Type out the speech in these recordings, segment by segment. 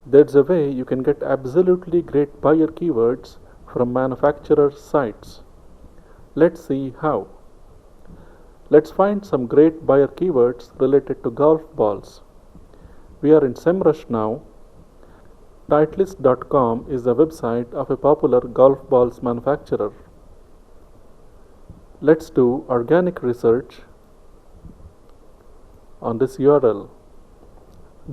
There's a way you can get absolutely great buyer keywords from manufacturer sites. Let's see how. Let's find some great buyer keywords related to golf balls. We are in SEMrush now. Titleist.com is the website of a popular golf balls manufacturer. Let's do organic research on this URL.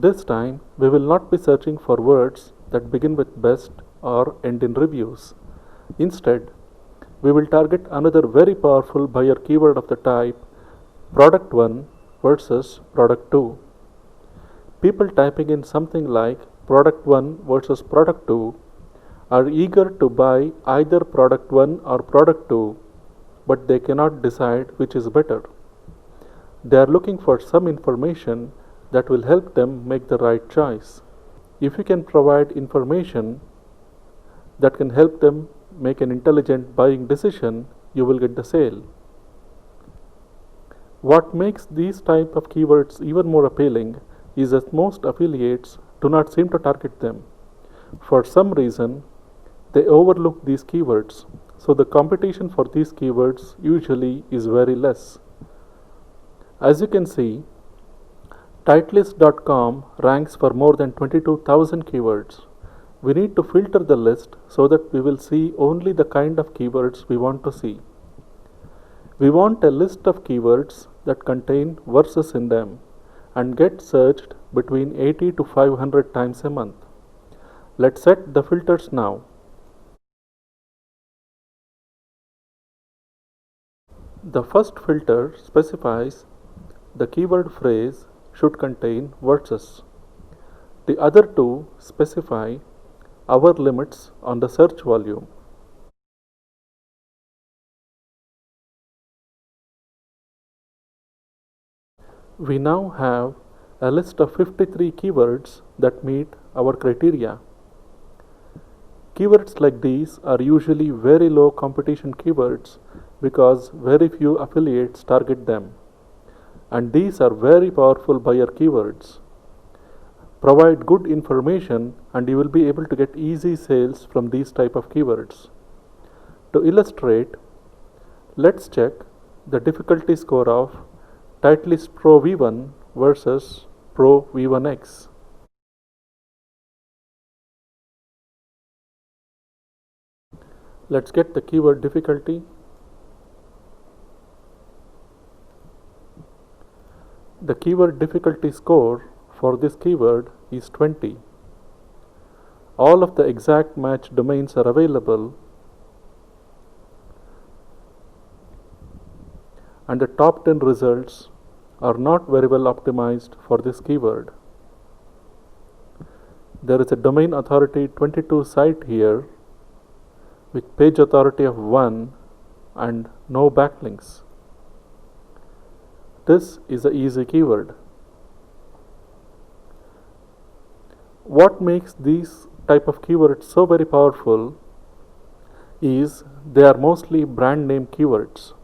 This time we will not be searching for words that begin with best or end in reviews. Instead, we will target another very powerful buyer keyword of the type Product 1 versus Product 2. People typing in something like Product 1 versus Product 2 are eager to buy either Product 1 or Product 2, but they cannot decide which is better. They are looking for some information that will help them make the right choice. If you can provide information that can help them make an intelligent buying decision, you will get the sale. What makes these type of keywords even more appealing is that most affiliates do not seem to target them. For some reason, they overlook these keywords, so the competition for these keywords usually is very less. As you can see, Titleist.com ranks for more than 22,000 keywords. We need to filter the list so that we will see only the kind of keywords we want to see. We want a list of keywords that contain verses in them and get searched between 80 to 500 times a month. Let's set the filters now. The first filter specifies the keyword phrase should contain verses. The other two specify our limits on the search volume. We now have a list of 53 keywords that meet our criteria. Keywords like these are usually very low competition keywords because very few affiliates target them. And these are very powerful buyer keywords. Provide good information and you will be able to get easy sales from these type of keywords. To illustrate, let's check the difficulty score of Titleist Pro V1 versus Pro V1X. Let's get the keyword difficulty. The keyword difficulty score for this keyword is 20. All of the exact match domains are available, and the top 10 results are not very well optimized for this keyword. There is a domain authority 22 site here with page authority of 1 and no backlinks. This is an easy keyword. What makes these type of keywords so very powerful is they are mostly brand name keywords.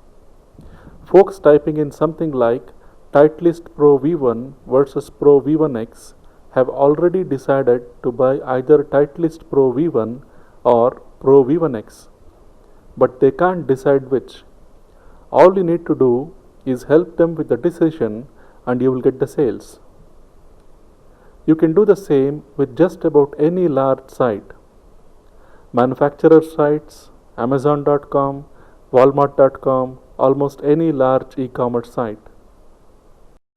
Folks typing in something like Titleist Pro V1 versus Pro V1X have already decided to buy either Titleist Pro V1 or Pro V1X, but they can't decide which. All you need to do is help them with the decision and you will get the sales. You can do the same with just about any large site. Manufacturer sites, Amazon.com, Walmart.com, almost any large e-commerce site.